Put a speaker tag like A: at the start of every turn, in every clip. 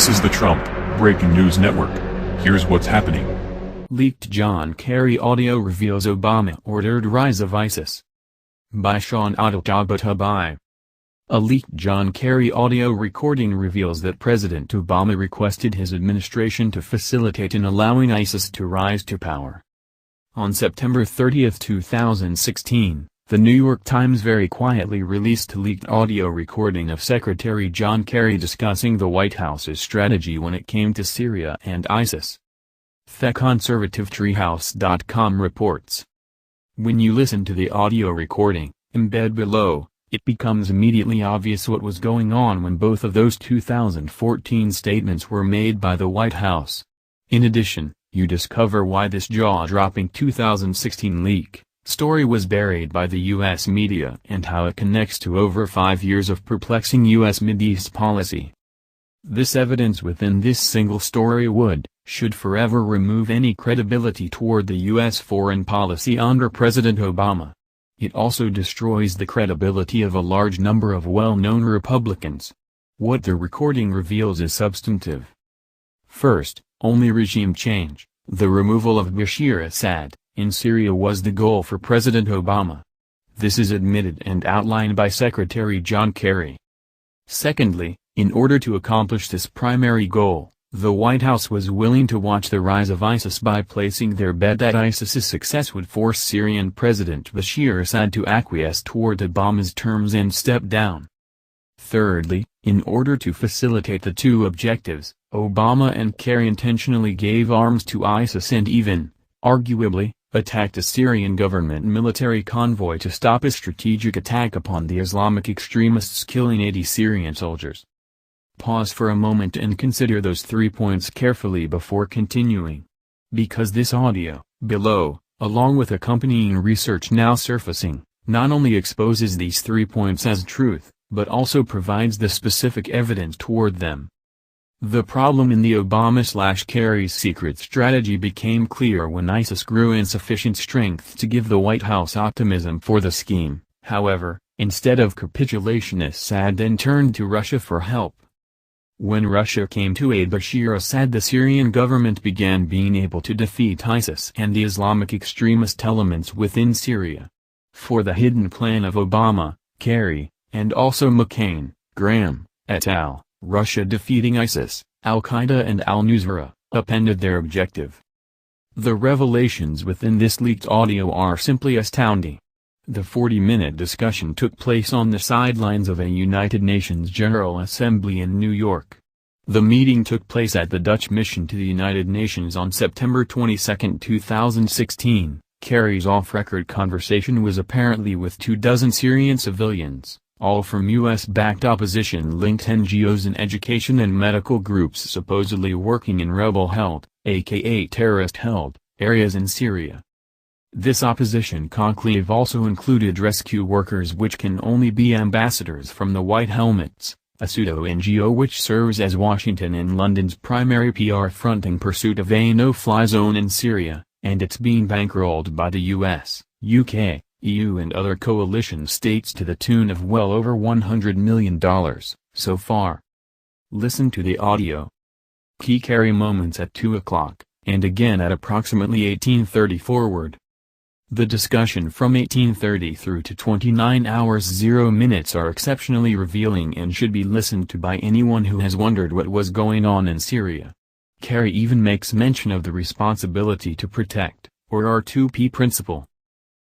A: This is the Trump Breaking News Network. Here's what's happening.
B: Leaked John Kerry audio reveals Obama ordered rise of ISIS. By Sean Adel-Tabatabai. A leaked John Kerry audio recording reveals that President Obama requested his administration to facilitate in allowing ISIS to rise to power. On September 30, 2016, the New York Times very quietly released a leaked audio recording of Secretary John Kerry discussing the White House's strategy when it came to Syria and ISIS. TheConservativeTreehouse.com reports. When you listen to the audio recording, embed below, it becomes immediately obvious what was going on when both of those 2014 statements were made by the White House. In addition, you discover why this jaw-dropping 2016 leak story was buried by the U.S. media and how it connects to over 5 years of perplexing U.S. Mideast policy. This evidence within this single story should forever remove any credibility toward the U.S. foreign policy under President Obama. It also destroys the credibility of a large number of well-known Republicans. What the recording reveals is substantive. First, only regime change, the removal of Bashar Assad, in Syria was the goal for President Obama. This is admitted and outlined by Secretary John Kerry. Secondly, in order to accomplish this primary goal, the White House was willing to watch the rise of ISIS by placing their bet that ISIS's success would force Syrian President Bashar Assad to acquiesce toward Obama's terms and step down. Thirdly, in order to facilitate the two objectives, Obama and Kerry intentionally gave arms to ISIS and even, arguably, attacked a Syrian government military convoy to stop a strategic attack upon the Islamic extremists killing 80 Syrian soldiers. Pause for a moment and consider those 3 points carefully before continuing. Because this audio, below, along with accompanying research now surfacing, not only exposes these 3 points as truth, but also provides the specific evidence toward them. The problem in the Obama/Kerry's secret strategy became clear when ISIS grew in sufficient strength to give the White House optimism for the scheme. However, instead of capitulation, Assad then turned to Russia for help. When Russia came to aid Bashar Assad, the Syrian government began being able to defeat ISIS and the Islamic extremist elements within Syria. For the hidden plan of Obama, Kerry, and also McCain, Graham, et al., Russia defeating ISIS, Al-Qaeda and al-Nusra, upended their objective. The revelations within this leaked audio are simply astounding. The 40-minute discussion took place on the sidelines of a United Nations General Assembly in New York. The meeting took place at the Dutch mission to the United Nations on September 22, 2016. Kerry's off-record conversation was apparently with 24 Syrian civilians, all from U.S.-backed opposition-linked NGOs and education and medical groups supposedly working in rebel-held, aka terrorist-held, areas in Syria. This opposition conclave also included rescue workers, which can only be ambassadors from the White Helmets, a pseudo-NGO which serves as Washington and London's primary PR front in pursuit of a no-fly zone in Syria, and it's being bankrolled by the US, UK, EU and other coalition states to the tune of well over $100 million, so far. Listen to the audio. Key Kerry moments at 2 o'clock, and again at approximately 1830 forward. The discussion from 1830 through to 29 hours 0 minutes are exceptionally revealing and should be listened to by anyone who has wondered what was going on in Syria. Kerry even makes mention of the responsibility to protect, or R2P principle.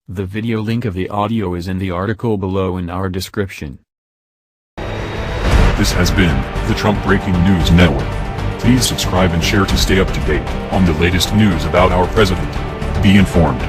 B: The video link of the audio is in the article below in our description.
A: This has been the Trump Breaking News Network. Please subscribe and share to stay up to date on the latest news about our president. Be informed.